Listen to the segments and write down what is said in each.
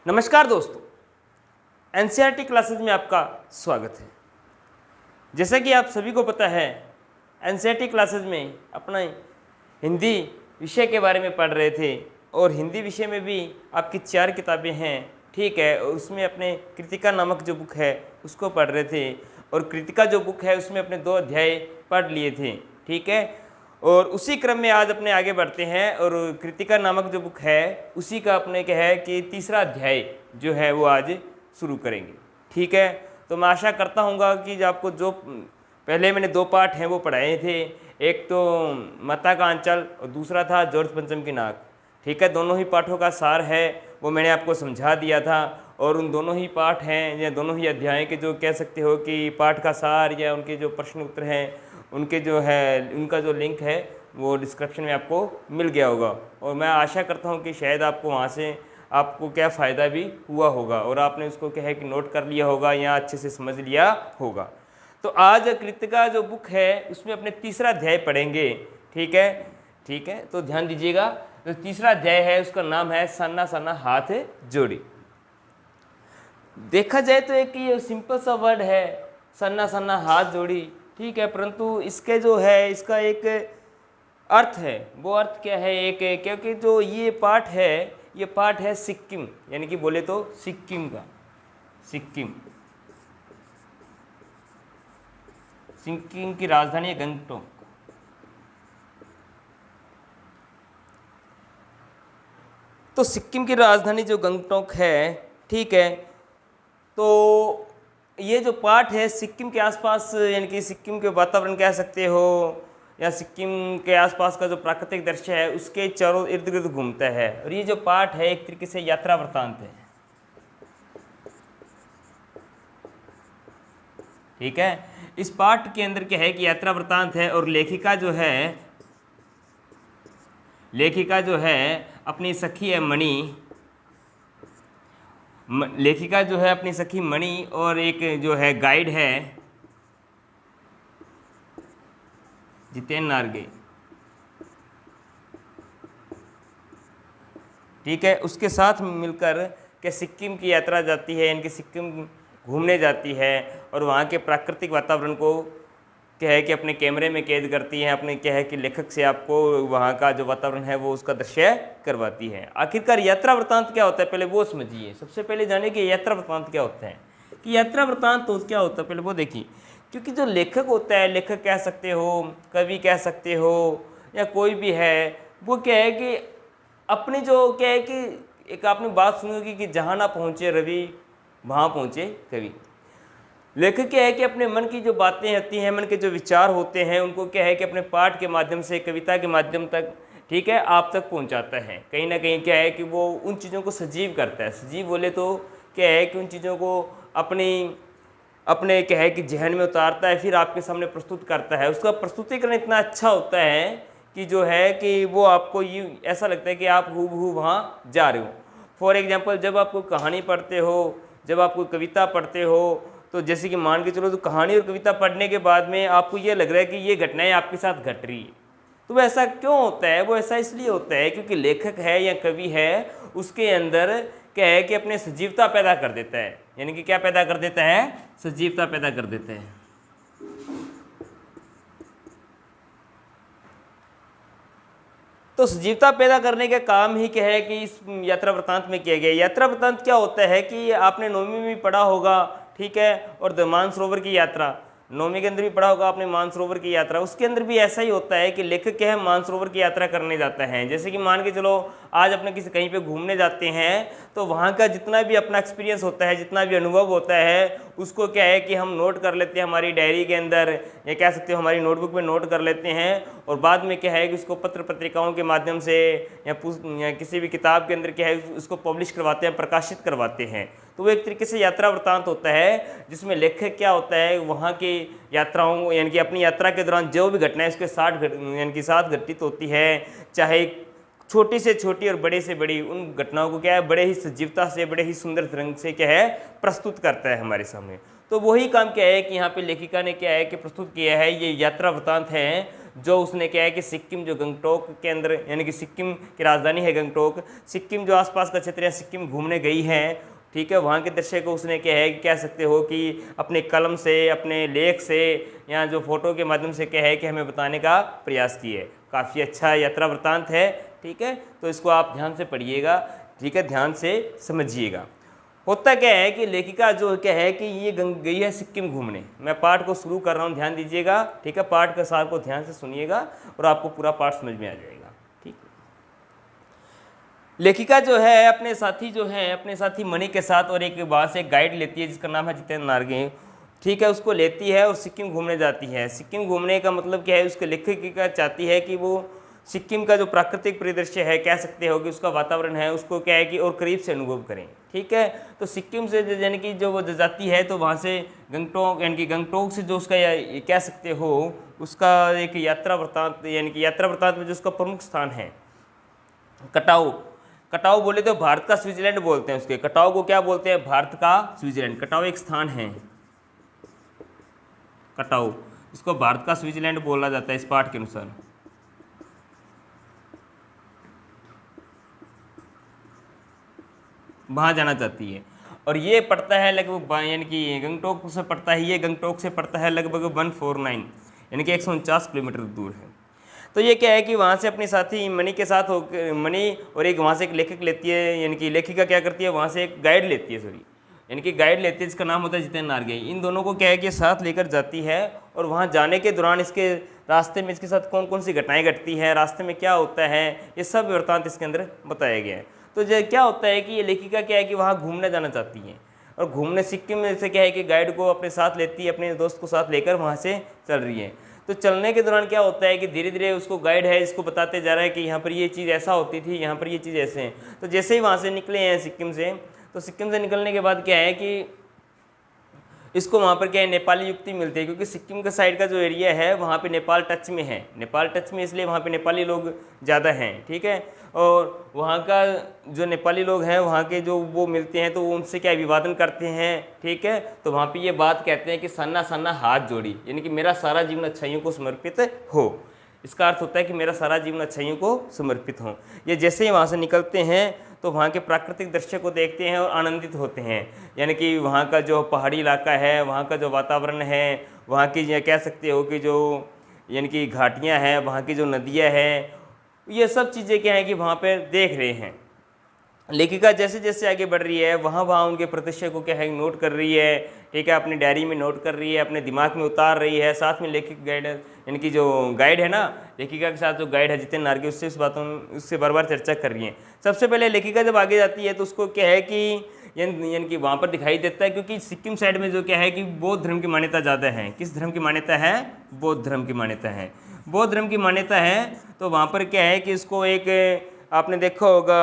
नमस्कार दोस्तों, NCERT classes में आपका स्वागत है। जैसा कि आप सभी को पता है, एनसीईआरटी क्लासेज में अपना हिंदी विषय के बारे में पढ़ रहे थे और हिंदी विषय में भी आपकी 4 किताबें हैं, ठीक है। और उसमें अपने कृतिका नामक जो बुक है उसको पढ़ रहे थे और कृतिका जो बुक है उसमें अपने 2 अध्याय पढ़ लिए थे, ठीक है। और उसी क्रम में आज अपने आगे बढ़ते हैं और कृतिका नामक जो बुक है उसी का अपने क्या है कि तीसरा अध्याय जो है वो आज शुरू करेंगे, ठीक है। तो मैं आशा करता हूँगा कि आपको जो पहले मैंने 2 पाठ हैं वो पढ़ाए थे, एक तो माता का आंचल और दूसरा था जॉर्ज पंचम की नाक, ठीक है। दोनों ही पाठों का सार है वो मैंने आपको समझा दिया था और उन दोनों ही पाठ हैं या दोनों ही अध्याय के जो कह सकते हो कि पाठ का सार या उनके जो प्रश्न उत्तर हैं उनके जो है उनका जो लिंक है वो डिस्क्रिप्शन में आपको मिल गया होगा। और मैं आशा करता हूँ कि शायद आपको वहाँ से आपको क्या फ़ायदा भी हुआ होगा और आपने उसको क्या है कि नोट कर लिया होगा या अच्छे से समझ लिया होगा। तो आज कृतिका जो बुक है उसमें अपने तीसरा अध्याय पढ़ेंगे, ठीक है, ठीक है। तो ध्यान दीजिएगा, तो तीसरा अध्याय है उसका नाम है सन्ना सन्ना हाथ जोड़ी। देखा जाए तो एक ये सिंपल सा वर्ड है सन्ना सन्ना हाथ जोड़ी, ठीक है, परंतु इसके जो है इसका एक अर्थ है। वो अर्थ क्या है एक, क्योंकि जो ये पाठ है सिक्किम, यानी कि बोले तो सिक्किम का, सिक्किम की राजधानी है गंगटोक। तो सिक्किम की राजधानी जो गंगटोक है, ठीक है। तो ये जो पाठ है सिक्किम के आसपास, यानी कि सिक्किम के वातावरण कह सकते हो या सिक्किम के आसपास का जो प्राकृतिक दृश्य है उसके चारों इर्द गिर्द घूमता है। और ये जो पाठ है एक तरीके से यात्रा वृत्तांत है, ठीक है। इस पाठ के अंदर क्या है कि यात्रा वृत्तांत है और लेखिका जो है अपनी सखी है मणि, लेखिका जो है अपनी सखी मणि और एक जो है गाइड है जितेन नार्गे, ठीक है। उसके साथ मिलकर के सिक्किम की यात्रा जाती है, यानी कि सिक्किम घूमने जाती है और वहाँ के प्राकृतिक वातावरण को क्या है कि अपने कैमरे में कैद करती है, अपने क्या है कि लेखक से आपको वहाँ का जो वातावरण है वो उसका दृश्य करवाती है। आखिरकार यात्रा वृत्तांत क्या होता है पहले वो समझिए। सबसे पहले जानिए कि यात्रा वृत्तांत क्या होता है, कि यात्रा वृत्तांत तो क्या होता है पहले वो देखिए। क्योंकि जो लेखक होता है, लेखक कह सकते हो, कवि कह सकते हो या कोई भी है, वो क्या है कि अपनी जो क्या है कि एक आपने बात सुनी होगी कि जहाँ ना पहुँचे रवि वहाँ पहुँचे कवि। लेखक क्या है कि अपने मन की जो बातें होती हैं, मन के जो विचार होते हैं उनको क्या है कि अपने पाठ के माध्यम से, कविता के माध्यम तक, ठीक है, आप तक पहुंचाता है। कहीं ना कहीं क्या है कि वो उन चीज़ों को सजीव करता है। सजीव बोले तो क्या है कि उन चीज़ों को अपने क्या है कि जहन में उतारता है, फिर आपके सामने प्रस्तुत करता है। उसका प्रस्तुतिकरण इतना अच्छा होता है कि जो है कि वो आपको ये ऐसा लगता है कि आप हूबहू वहाँ जा रहे हो। फॉर एग्जाम्पल, जब आप कोई कहानी पढ़ते हो, जब आप कोई कविता पढ़ते हो, तो जैसे कि मान के चलो तो कहानी और कविता पढ़ने के बाद में आपको ये लग रहा है कि ये घटनाएं आपके साथ घट रही है। तो वो ऐसा क्यों होता है? वो ऐसा इसलिए होता है क्योंकि लेखक है या कवि है उसके अंदर क्या है कि अपने सजीवता पैदा कर देता है। यानी कि क्या पैदा कर देता है? सजीवता पैदा कर देता है। तो सजीवता पैदा करने का काम ही क्या है कि इस यात्रा वृत्तांत में किया गया। यात्रा वृत्तांत क्या होता है कि आपने 9वीं में भी पढ़ा होगा, ठीक है, और द मानसरोवर की यात्रा 9वीं के अंदर भी पढ़ा होगा आपने, मानसरोवर की यात्रा। उसके अंदर भी ऐसा ही होता है कि लेखक क्या है मानसरोवर की यात्रा करने जाता है। जैसे कि मान के चलो आज अपने किसी कहीं पे घूमने जाते हैं तो वहाँ का जितना भी अपना एक्सपीरियंस होता है, जितना भी अनुभव होता है उसको क्या है कि हम नोट कर लेते हैं हमारी डायरी के अंदर, या कह सकते हो हमारी नोटबुक में नोट कर लेते हैं और बाद में क्या है कि उसको पत्र पत्रिकाओं के माध्यम से या किसी भी किताब के अंदर क्या है उसको पब्लिश करवाते हैं, प्रकाशित करवाते हैं। तो वो एक तरीके से यात्रा वृत्तांत होता है जिसमें लेखक क्या होता है वहाँ की यात्राओं, यानी कि अपनी यात्रा के दौरान जो भी घटनाएं उसके साथ घटित होती है, चाहे छोटी से छोटी और बड़े से बड़ी, उन घटनाओं को क्या है बड़े ही सजीवता से, बड़े ही सुंदर रंग से क्या है प्रस्तुत करता है हमारे सामने। तो वही काम क्या है कि यहाँ पे लेखिका ने क्या है कि प्रस्तुत किया है। ये यात्रा वृत्तांत है जो उसने क्या है कि सिक्किम जो गंगटोक के अंदर, यानी कि सिक्किम की राजधानी है गंगटोक, सिक्किम जो आसपास का क्षेत्र है सिक्किम घूमने गई है, ठीक है, वहाँ के दृश्य को उसने क्या है कि कह सकते हो कि अपने कलम से, अपने लेख से या जो फोटो के माध्यम से क्या है कि हमें बताने का प्रयास किया है। काफ़ी अच्छा यात्रा वृत्तांत है, ठीक है, तो इसको आप ध्यान से पढ़िएगा, ठीक है, ध्यान से समझिएगा। होता क्या है कि लेखिका जो क्या है कि ये गई है सिक्किम घूमने। मैं पाठ को शुरू कर रहा हूँ, ध्यान दीजिएगा, ठीक है, पाठ का सार को ध्यान से सुनिएगा और आपको पूरा पाठ समझ में आ जाएगा, ठीक है। लेखिका जो है अपने साथी मणि के साथ और एक वहाँ से एक गाइड लेती है जिसका नाम है जितेंद्र नार्गे, ठीक है, उसको लेती है और सिक्किम घूमने जाती है। सिक्किम घूमने का मतलब क्या है, उसके लेखिका चाहती है कि वो सिक्किम का जो प्राकृतिक परिदृश्य है, कह सकते हो कि उसका वातावरण है, उसको क्या है कि और करीब से अनुभव करें, ठीक है। तो सिक्किम से यानी कि जो वो जाती है तो वहाँ से गंगटोक, यानी कि गंगटोक से जो उसका कह सकते हो उसका एक यात्रा वृत्तांत, यानी कि यात्रा वृत्तांत में जो उसका प्रमुख स्थान है कटाऊ। कटाऊ बोले तो भारत का स्विट्जरलैंड बोलते हैं उसके, कटाऊ को क्या बोलते हैं, भारत का स्विट्जरलैंड। कटाऊ एक स्थान है, कटाऊ, इसको भारत का स्विट्जरलैंड बोला जाता है इस पाठ के अनुसार। वहाँ जाना चाहती है और ये पड़ता है लगभग, यानी कि गंगटोक से पड़ता है, ये गंगटोक से पड़ता है लगभग 149, यानी कि 149 किलोमीटर दूर है। तो ये क्या है कि वहाँ से अपने साथी मणि के साथ हो, मणि और एक वहाँ से एक लेखक लेती है, यानी कि लेखिका क्या करती है, वहाँ से एक गाइड लेती है, सॉरी, यानी कि गाइड लेती है जिसका नाम होता है जितेंद्र नार्गे। इन दोनों को क्या है कि साथ लेकर जाती है और वहाँ जाने के दौरान इसके रास्ते में इसके साथ कौन कौन सी घटनाएं घटती हैं, रास्ते में क्या होता है, ये सब वृत्तांत इसके अंदर बताया गया है। तो जो क्या होता है कि ये लेखिका क्या है कि वहाँ घूमने जाना चाहती है और घूमने सिक्किम में से क्या है कि गाइड को अपने साथ लेती है, अपने दोस्त को साथ लेकर वहाँ से चल रही है। तो चलने के दौरान क्या होता है कि धीरे धीरे उसको गाइड है इसको बताते जा रहा है कि यहाँ पर ये चीज़ ऐसा होती थी, यहाँ पर ये चीज़ ऐसे हैं। तो जैसे ही वहाँ से निकले हैं सिक्किम से, तो सिक्किम से निकलने के बाद क्या है कि इसको वहाँ पर क्या है नेपाली युक्ति मिलती है, क्योंकि सिक्किम का साइड का जो एरिया है वहाँ पे नेपाल टच में है, नेपाल टच में इसलिए वहाँ पे नेपाली लोग ज़्यादा हैं, ठीक है। और वहाँ का जो नेपाली लोग हैं वहाँ के जो वो मिलते हैं तो वो उनसे क्या अभिवादन करते हैं, ठीक है। तो वहाँ पे ये बात कहते हैं कि सन्ना सन्ना हाथ जोड़ी, यानी कि मेरा सारा जीवन अच्छाइयों को समर्पित हो। इसका अर्थ होता है कि मेरा सारा जीवन अच्छाइयों को समर्पित हो। ये जैसे ही वहाँ से निकलते हैं तो वहाँ के प्राकृतिक दृश्य को देखते हैं और आनंदित होते हैं, यानी कि वहाँ का जो पहाड़ी इलाका है, वहाँ का जो वातावरण है, वहाँ की ये कह सकते हो कि जो यानी कि घाटियाँ हैं, वहाँ की जो नदियाँ हैं, ये सब चीज़ें क्या है कि वहाँ पर देख रहे हैं। लेखिका जैसे जैसे आगे बढ़ रही है वहाँ उनके प्रदर्शन को क्या है नोट कर रही है, ठीक है, अपनी डायरी में नोट कर रही है, अपने दिमाग में उतार रही है। साथ में लेखिक गाइड, यानी कि जो गाइड है ना, लेखिका के साथ जो गाइड है जितेंद्र नार्गे, उससे बार बार चर्चा कर रही है। सबसे पहले लेखिका जब आगे जाती है तो उसको क्या है कि यानी कि वहाँ पर दिखाई देता है, क्योंकि सिक्किम साइड में जो क्या है कि बौद्ध धर्म की मान्यता ज़्यादा है। किस धर्म की मान्यता है? बौद्ध धर्म की मान्यता है। बौद्ध धर्म की मान्यता है तो वहाँ पर क्या है कि इसको एक आपने देखा होगा,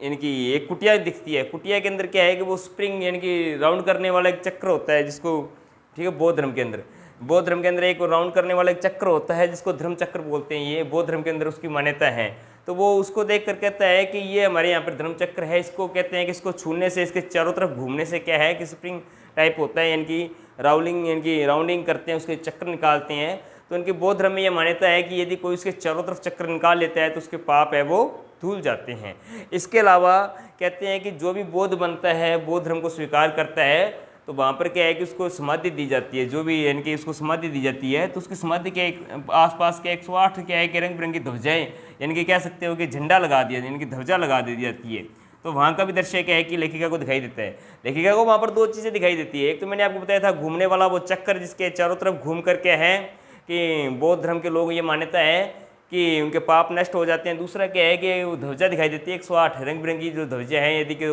यानी कि एक कुटिया दिखती है। कुटिया के अंदर क्या है कि वो स्प्रिंग यानी कि राउंड करने वाला एक चक्र होता है जिसको, ठीक है, बौद्ध धर्म के अंदर एक राउंड करने वाला एक चक्र होता है जिसको धर्म चक्र बोलते हैं। ये बौद्ध धर्म के अंदर उसकी मान्यता है। तो वो उसको देख कर कहता है कि ये हमारे यहाँ पर धर्म चक्र है। इसको कहते हैं कि इसको छूने से, इसके चारों तरफ घूमने से क्या है कि स्प्रिंग टाइप होता है, यानी कि राउंडिंग करते हैं, उसके चक्र निकालते हैं। तो उनके बौद्ध धर्म में यह मान्यता है कि यदि कोई उसके चारों तरफ चक्र निकाल लेता है तो उसके पाप है वो धुल जाते हैं। इसके अलावा कहते हैं कि जो भी बौद्ध बनता है, बौद्ध धर्म को स्वीकार करता है, तो वहाँ पर क्या है कि उसको समाधि दी जाती है। जो भी यानी कि उसको समाधि दी जाती है तो उसकी समाधि के आसपास के 108 क्या है कि रंग बिरंगी ध्वजाएँ, यानी कि कह सकते हो कि झंडा लगा दिया, यानी कि ध्वजा लगा दी जाती है। तो वहाँ का भी दृश्य क्या है कि लेखिका को दिखाई देता है। लेखिका को वहाँ पर दो चीज़ें दिखाई देती है। एक तो मैंने आपको बताया था घूमने वाला वो चक्कर जिसके चारों तरफ घूम कर क्या है कि बौद्ध धर्म के लोग ये मान्यता है कि उनके पाप नष्ट हो जाते हैं। दूसरा क्या है कि वो ध्वजा दिखाई देती है 108 रंग बिरंगी जो ध्वजा हैं। यदि कि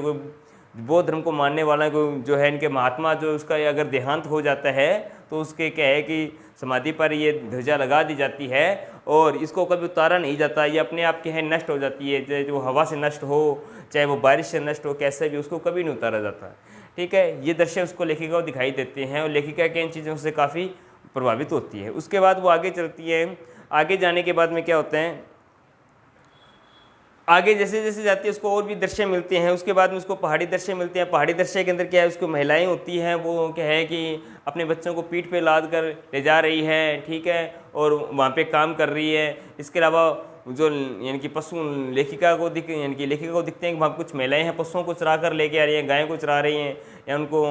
बौद्ध धर्म को मानने वाला को जो है इनके महात्मा जो उसका अगर देहांत हो जाता है तो उसके क्या है कि समाधि पर ये ध्वजा लगा दी जाती है और इसको कभी उतारा नहीं जाता। ये अपने आप के है नष्ट हो जाती है, चाहे वो हवा से नष्ट हो, चाहे वो बारिश से नष्ट हो, कैसे भी उसको कभी नहीं उतारा जाता। ठीक है, ये दृश्य उसको लेखिका को दिखाई देते हैं और लेखिका के इन चीज़ों से काफ़ी प्रभावित होती है। उसके बाद वो आगे चलती है। आगे जाने के बाद में क्या होता है, आगे जैसे जैसे जाती है उसको और भी दृश्य मिलते हैं, उसके बाद में उसको पहाड़ी दृश्य मिलते हैं। पहाड़ी दृश्य के अंदर क्या है, उसको महिलाएं होती हैं, वो क्या है कि अपने बच्चों को पीठ पे लाद कर ले जा रही है, ठीक है, और वहाँ पे काम कर रही है। इसके अलावा जो यानी कि पशु लेखिका को लेखिका को दिखते हैं कि वहाँ कुछ महिलाएं हैं, पशुओं को चरा कर लेके आ रही हैं, गायों को चरा रही हैं या उनको,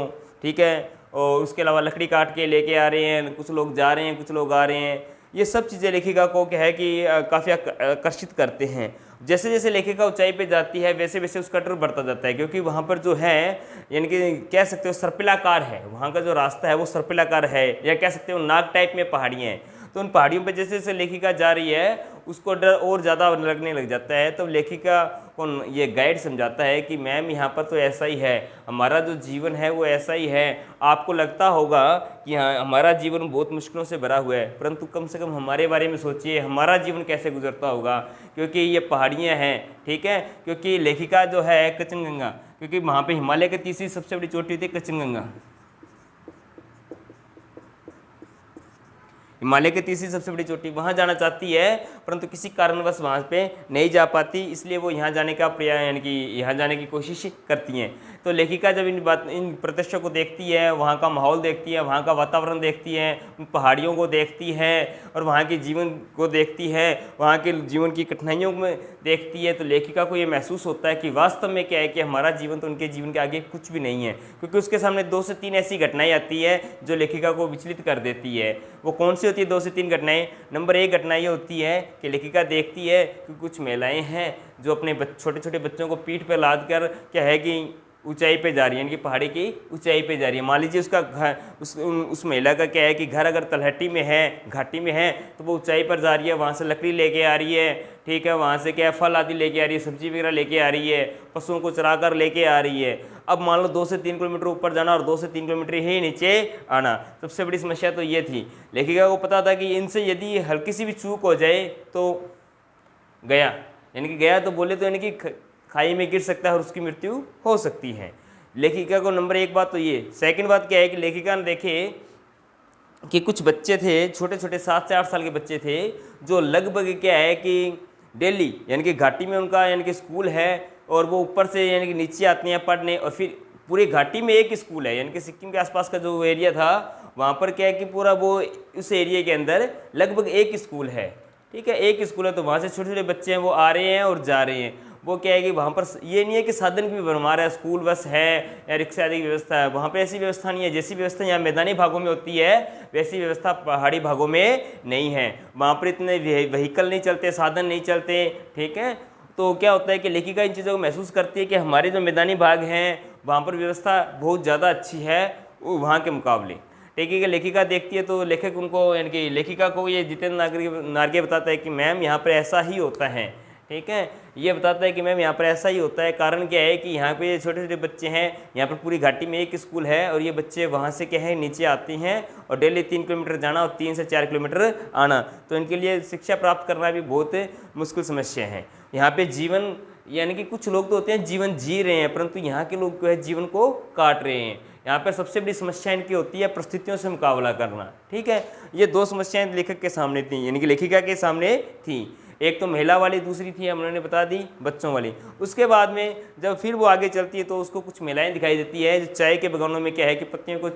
ठीक है, और उसके अलावा लकड़ी काट के लेके आ रहे हैं, कुछ लोग जा रहे हैं, कुछ लोग आ रहे हैं। ये सब चीज़ें लेखिका को क्या है कि काफ़ी आकर्षित करते हैं। जैसे जैसे लेखिका ऊंचाई पे जाती है वैसे वैसे उसका डर बढ़ता जाता है, क्योंकि वहाँ पर जो है यानी कि कह सकते हो सर्पिलाकार है, वहाँ का जो रास्ता है वो सर्पिलाकार है, या कह सकते हो नाग टाइप में पहाड़ियाँ हैं। तो उन पहाड़ियों पे जैसे जैसे लेखिका जा रही है उसको डर और ज़्यादा लगने लग जाता है। तो लेखिका को ये गाइड समझाता है कि मैम यहाँ पर तो ऐसा ही है, हमारा जो जीवन है वो ऐसा ही है। आपको लगता होगा कि हाँ हमारा जीवन बहुत मुश्किलों से भरा हुआ है, परंतु कम से कम हमारे बारे में सोचिए, हमारा जीवन कैसे गुजरता होगा, क्योंकि ये पहाड़ियाँ हैं, ठीक है। क्योंकि लेखिका जो है कचनगंगा, क्योंकि वहाँ पे हिमालय की तीसरी सबसे बड़ी चोटी होती है कचनगंगा, हिमालय की तीसरी सबसे बड़ी चोटी, वहाँ जाना चाहती है, परंतु किसी कारणवश वहाँ पे नहीं जा पाती, इसलिए वो यहाँ जाने का प्रयास यानी कि यहाँ जाने की कोशिश करती हैं। तो लेखिका जब इन प्रदर्शनों को देखती है, वहाँ का माहौल देखती है, वहाँ का वातावरण देखती है, उन पहाड़ियों को देखती है और वहाँ के जीवन को देखती है, वहाँ के जीवन की कठिनाइयों में देखती है, तो लेखिका को ये महसूस होता है कि वास्तव में क्या है कि हमारा जीवन तो उनके जीवन के आगे कुछ भी नहीं है। क्योंकि उसके सामने 2 से 3 ऐसी घटनाएं आती है जो लेखिका को विचलित कर देती है। वो कौन सी होती है 2 से 3 घटनाएं? नंबर 1 घटना ये होती है कि लेखिका देखती है कि कुछ महिलाएं हैं जो अपने छोटे छोटे बच्चों को पीठ पर लाद कर क्या है कि ऊंचाई पे जा रही है, यानी कि पहाड़ी की ऊंचाई पे जा रही है। मान लीजिए उसका घर उस महिला का क्या है कि घर अगर तलहटी में है, घाटी में है, तो वो ऊंचाई पर जा रही है, वहाँ से लकड़ी लेके आ रही है, ठीक है, वहाँ से क्या है फल आदि लेके आ रही है, सब्जी वगैरह लेके आ रही है, पशुओं को चरा कर लेके आ रही है। अब मान लो 2 से 3 किलोमीटर ऊपर जाना और 2 से 3 किलोमीटर ही नीचे आना, सबसे बड़ी समस्या तो ये थी। लेखिका को पता था कि इनसे यदि हल्की सी भी चूक हो जाए तो गया, यानी कि गया तो बोले तो यानी कि खाई में गिर सकता है और उसकी मृत्यु हो सकती है। लेखिका को नंबर 1 बात तो ये। सेकंड बात क्या है कि लेखिका ने देखे कि कुछ बच्चे थे, छोटे छोटे 7 से 8 साल के बच्चे थे, जो लगभग क्या है कि डेली यानी कि घाटी में उनका यानी कि स्कूल है और वो ऊपर से यानी कि नीचे आते हैं पढ़ने, और फिर पूरी घाटी में एक स्कूल है, यानी कि सिक्किम के आसपास का जो एरिया था वहाँ पर क्या है कि पूरा वो उस एरिया के अंदर लगभग एक स्कूल है, ठीक है, एक स्कूल है। तो वहाँ से छोटे छोटे बच्चे हैं वो आ रहे हैं और जा रहे हैं। वो क्या है कि वहाँ पर ये नहीं है कि साधन भी भरमार है, स्कूल बस है या रिक्शा आदि की व्यवस्था है, वहाँ पे ऐसी व्यवस्था नहीं है। जैसी व्यवस्था यहाँ मैदानी भागों में होती है वैसी व्यवस्था पहाड़ी भागों में नहीं है। वहाँ पर इतने व्हीकल नहीं चलते, साधन नहीं चलते, ठीक है। तो क्या होता है कि लेखिका इन चीज़ों को महसूस करती है कि हमारे जो मैदानी भाग हैं वहाँ पर व्यवस्था बहुत ज़्यादा अच्छी है वहाँ के मुकाबले, ठीक है। लेखिका देखती है तो लेखक उनको यानी कि लेखिका को ये जितेंद्र नार्गे बताता है कि मैम यहाँ पर ऐसा ही होता है, ठीक है। ये बताता है कि मैम यहाँ पर ऐसा ही होता है। कारण क्या है कि यहाँ पे छोटे छोटे बच्चे हैं, यहाँ पर पूरी घाटी में एक स्कूल है और ये बच्चे वहाँ से क्या है नीचे आते हैं और डेली 3 किलोमीटर जाना और 3 से 4 किलोमीटर आना, तो इनके लिए शिक्षा प्राप्त करना भी बहुत मुश्किल समस्या है। यहाँ पे जीवन यानी कि कुछ लोग तो होते हैं जीवन जी रहे हैं, परंतु यहाँ के लोग जो है जीवन को काट रहे हैं। यहाँ पर सबसे बड़ी समस्या इनकी होती है परिस्थितियों से मुकाबला करना, ठीक है। ये 2 समस्याएं लेखक के सामने थी, यानी कि लेखिका के सामने थी। एक तो महिला वाली, दूसरी थी हमने बता दी बच्चों वाली। उसके बाद में जब फिर वो आगे चलती है तो उसको कुछ महिलाएं दिखाई देती है जो चाय के बगानों में क्या है कि पत्तियों को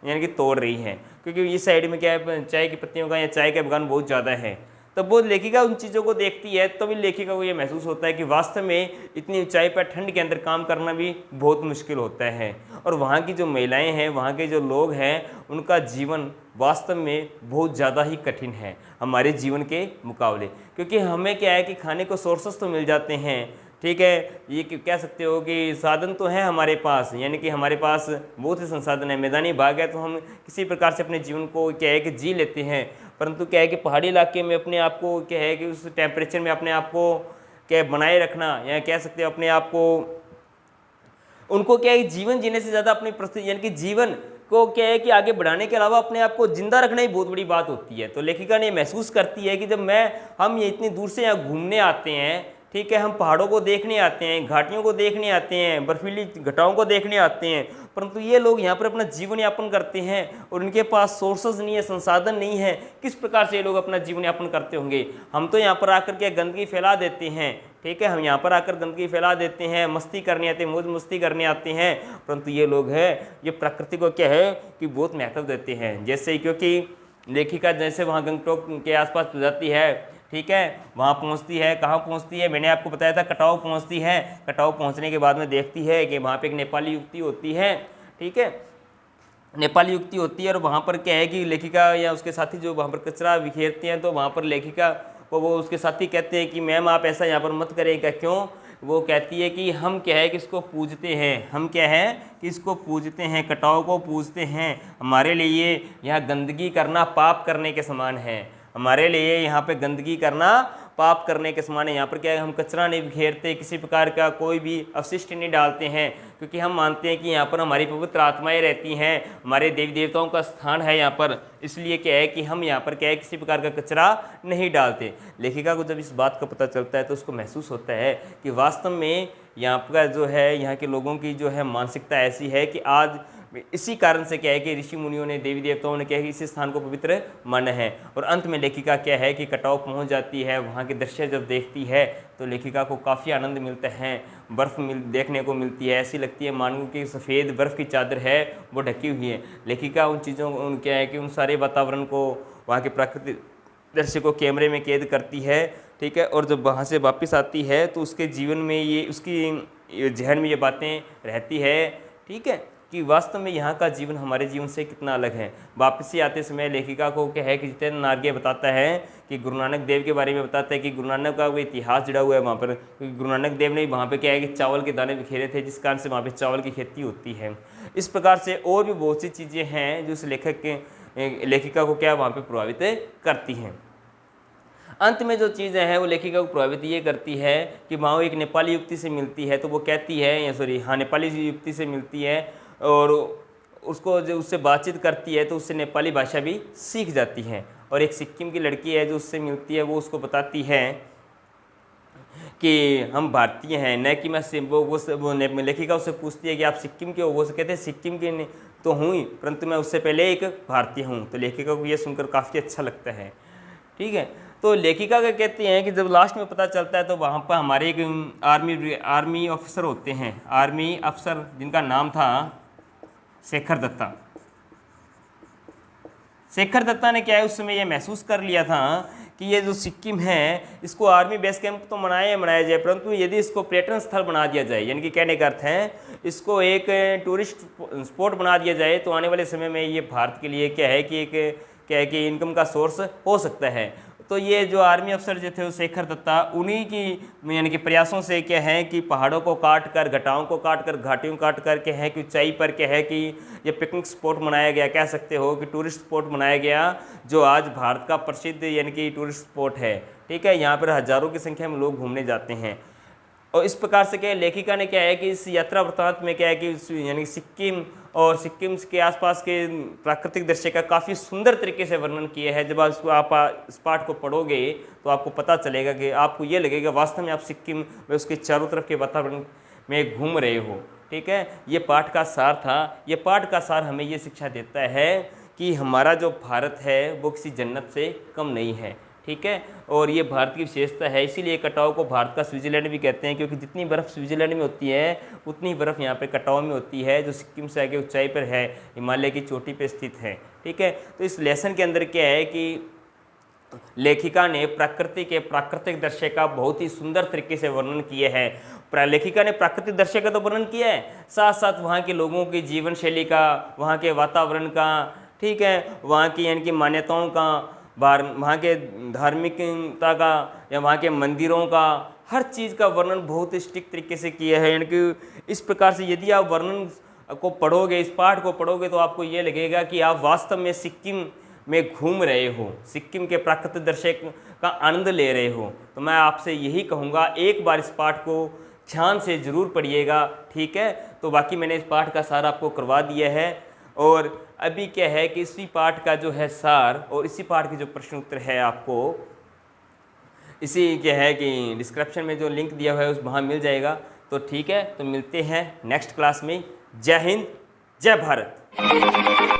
यानी कि तोड़ रही है, क्योंकि इस साइड में क्या है चाय की पत्तियों का या चाय का बगान बहुत ज़्यादा है। तब वो लेखिका उन चीज़ों को देखती है, तभी लेखिका को ये महसूस होता है कि वास्तव में इतनी ऊंचाई पर ठंड के अंदर काम करना भी बहुत मुश्किल होता है। और वहाँ की जो महिलाएं हैं, वहाँ के जो लोग हैं, उनका जीवन वास्तव में बहुत ज़्यादा ही कठिन है हमारे जीवन के मुकाबले। क्योंकि हमें क्या है कि खाने को सोर्सेस तो मिल जाते हैं, ठीक है, ये कह सकते हो कि साधन तो है हमारे पास, यानी कि हमारे पास बहुत से संसाधन है, मैदानी भाग है, तो हम किसी प्रकार से अपने जीवन को क्या है कि जी लेते हैं। परंतु क्या है कि पहाड़ी इलाके में अपने आप को क्या है कि उस टेम्परेचर में अपने आप को क्या बनाए रखना, या कह सकते हो अपने आप को, उनको क्या है जीवन जीने से ज़्यादा अपनी परिस्थिति यानी कि जीवन को क्या है कि आगे बढ़ाने के अलावा अपने आप को जिंदा रखना ही बहुत बड़ी बात होती है। तो लेखिका ने महसूस करती है कि जब हम ये इतनी दूर से यहाँ घूमने आते हैं, ठीक है, हम पहाड़ों को देखने आते हैं, घाटियों को देखने आते हैं, बर्फीली घटाओं को देखने आते हैं, परंतु ये लोग यहाँ पर अपना जीवन यापन करते हैं और इनके पास सोर्सेज नहीं है, संसाधन नहीं है। किस प्रकार से ये लोग अपना जीवन यापन करते होंगे? हम तो यहाँ पर आकर के गंदगी फैला देते हैं, ठीक है। हम यहाँ पर आकर गंदगी फैला देते हैं, मस्ती करने आते हैं, मौज मस्ती करने आते हैं, परंतु ये लोग हैं ये प्रकृति को क्या है कि बहुत महत्व देते हैं। जैसे क्योंकि लेखिका जैसे वहाँ गंगटोक के आसपास जाती है, ठीक है, वहाँ पहुँचती है, कहाँ पहुँचती है, मैंने आपको बताया था कटाव पहुँचती है। कटाव पहुँचने के बाद में देखती है कि वहाँ पे एक नेपाली युवती होती है, ठीक है, नेपाली युवती होती है, और वहाँ पर क्या है कि लेखिका या उसके साथी जो वहाँ पर कचरा बिखेरते हैं, तो वहाँ पर लेखिका को वो उसके साथी कहते हैं कि मैम आप ऐसा यहाँ पर मत करें, क्यों? वो कहती है कि हम क्या है कि इसको पूजते हैं, हम क्या है कि इसको पूजते हैं, कटाव को पूजते हैं, हमारे लिए यहाँ गंदगी करना पाप करने के समान है, हमारे लिए यहाँ पे गंदगी करना पाप करने के समान है। यहाँ पर क्या है हम कचरा नहीं बिखेरते, किसी प्रकार का कोई भी अवशिष्ट नहीं डालते हैं, क्योंकि हम मानते हैं कि यहाँ पर हमारी पवित्र आत्माएं रहती हैं, हमारे देवी देवताओं का स्थान है यहाँ पर, इसलिए क्या है कि हम यहाँ पर क्या है किसी प्रकार का कचरा नहीं डालते। लेखिका को जब इस बात का पता चलता है तो उसको महसूस होता है कि वास्तव में यहाँ पर जो है यहाँ के लोगों की जो है मानसिकता ऐसी है कि आज इसी कारण से क्या है कि ऋषि मुनियों ने देवी देवताओं ने क्या है कि इस स्थान को पवित्र माना है। और अंत में लेखिका क्या है कि कटाव पहुंच जाती है, वहाँ के दृश्य जब देखती है तो लेखिका को काफ़ी आनंद मिलता है, बर्फ़ देखने को मिलती है, ऐसी लगती है मानो कि सफ़ेद बर्फ़ की चादर है वो ढकी हुई है। लेखिका उन चीज़ों को क्या है कि उन सारे वातावरण को, वहाँ के प्राकृतिक दृश्य को कैमरे में कैद करती है, ठीक है, और जब वहाँ से वापस आती है तो उसके जीवन में ये उसकी जहन में ये बातें रहती है, ठीक है, कि वास्तव में यहाँ का जीवन हमारे जीवन से कितना अलग है। वापस से आते समय लेखिका को क्या है कि जितेंद्र नार्गे बताता है कि गुरु नानक देव के बारे में बताता है कि गुरु नानक का वो इतिहास जुड़ा हुआ है वहाँ पर, क्योंकि गुरु नानक देव ने वहाँ पे क्या है कि चावल के दाने बिखेरे थे, जिस कारण से वहाँ पे चावल की खेती होती है। इस प्रकार से और भी बहुत सी चीज़ें हैं जो उस लेखिका को क्या वहाँ पर प्रभावित करती हैं। अंत में जो चीज़ें हैं वो लेखिका को प्रभावित ये करती है कि वहाँ एक नेपाली युवती से मिलती है, तो वो कहती है नेपाली युवती से मिलती है और उसको जो उससे बातचीत करती है तो उससे नेपाली भाषा भी सीख जाती है। और एक सिक्किम की लड़की है जो उससे मिलती है, वो उसको बताती है कि हम भारतीय हैं, न कि मैं वो लेखिका उससे पूछती है कि आप सिक्किम के हो, वो कहते हैं सिक्किम के तो हूँ ही, परंतु मैं उससे पहले एक भारतीय हूँ। तो लेखिका को ये सुनकर काफ़ी अच्छा लगता है, ठीक है। तो लेखिका का कहते हैं कि जब लास्ट में पता चलता है तो वहाँ पर हमारे एक आर्मी ऑफिसर होते हैं, आर्मी अफसर जिनका नाम था शेखर दत्ता। शेखर दत्ता ने क्या है उस समय ये महसूस कर लिया था कि ये जो सिक्किम है इसको आर्मी बेस कैंप तो मनाया जाए, परंतु यदि इसको पर्यटन स्थल बना दिया जाए, यानी कि कहने का अर्थ है इसको एक टूरिस्ट स्पॉट बना दिया जाए, तो आने वाले समय में ये भारत के लिए क्या है कि इनकम का सोर्स हो सकता है। तो ये जो आर्मी अफसर जो थे वो शेखर दत्ता, उन्हीं की यानी कि प्रयासों से क्या है कि पहाड़ों को काट कर, घटाओं को काट कर, घाटियों को काट कर क्या है कि ऊंचाई पर क्या है कि ये पिकनिक स्पॉट बनाया गया, कह सकते हो कि टूरिस्ट स्पॉट बनाया गया, जो आज भारत का प्रसिद्ध यानी कि टूरिस्ट स्पॉट है, ठीक है। यहाँ पर हज़ारों की संख्या में लोग घूमने जाते हैं। और इस प्रकार से क्या है लेखिका ने क्या है कि इस यात्रा वृत्तांत में क्या है कि यानी सिक्किम और सिक्किम के आसपास के प्राकृतिक दृश्य का काफ़ी सुंदर तरीके से वर्णन किया है। जब आप इस पाठ को पढ़ोगे तो आपको पता चलेगा कि आपको ये लगेगा वास्तव में आप सिक्किम में उसके चारों तरफ के वातावरण में घूम रहे हो, ठीक है। ये पाठ का सार था। ये पाठ का सार हमें ये शिक्षा देता है कि हमारा जो भारत है वो किसी जन्नत से कम नहीं है, ठीक है। और ये भारत की विशेषता है, इसीलिए कटाव को भारत का स्विट्जरलैंड भी कहते हैं, क्योंकि जितनी बर्फ़ स्विट्जरलैंड में होती है उतनी बर्फ़ यहाँ पे कटाव में होती है, जो सिक्किम से आगे ऊंचाई पर है, हिमालय की चोटी पे स्थित है, ठीक है। तो इस लेसन के अंदर क्या है कि लेखिका ने प्रकृति के प्राकृतिक दृश्य का बहुत ही सुंदर तरीके से वर्णन किया है। लेखिका ने प्राकृतिक दृश्य का तो वर्णन किया है, साथ साथ वहाँ के लोगों की जीवन शैली का, वहाँ के वातावरण का, ठीक है, वहाँ की यानी कि मान्यताओं का, वहाँ के धार्मिकता का या वहाँ के मंदिरों का, हर चीज़ का वर्णन बहुत ही स्ट्रिक्ट तरीके से किया है। यानी कि इस प्रकार से यदि आप वर्णन को पढ़ोगे, इस पाठ को पढ़ोगे, तो आपको ये लगेगा कि आप वास्तव में सिक्किम में घूम रहे हो, सिक्किम के प्राकृतिक दृश्य का आनंद ले रहे हो। तो मैं आपसे यही कहूँगा एक बार इस पाठ को ध्यान से ज़रूर पढ़िएगा, ठीक है। तो बाकी मैंने इस पाठ का सार आपको करवा दिया है, और अभी क्या है कि इसी पाठ का जो है सार और इसी पाठ की जो प्रश्न उत्तर है आपको इसी क्या है कि डिस्क्रिप्शन में जो लिंक दिया हुआ है उस वहाँ मिल जाएगा। तो ठीक है, तो मिलते हैं नेक्स्ट क्लास में। जय हिंद, जय भारत।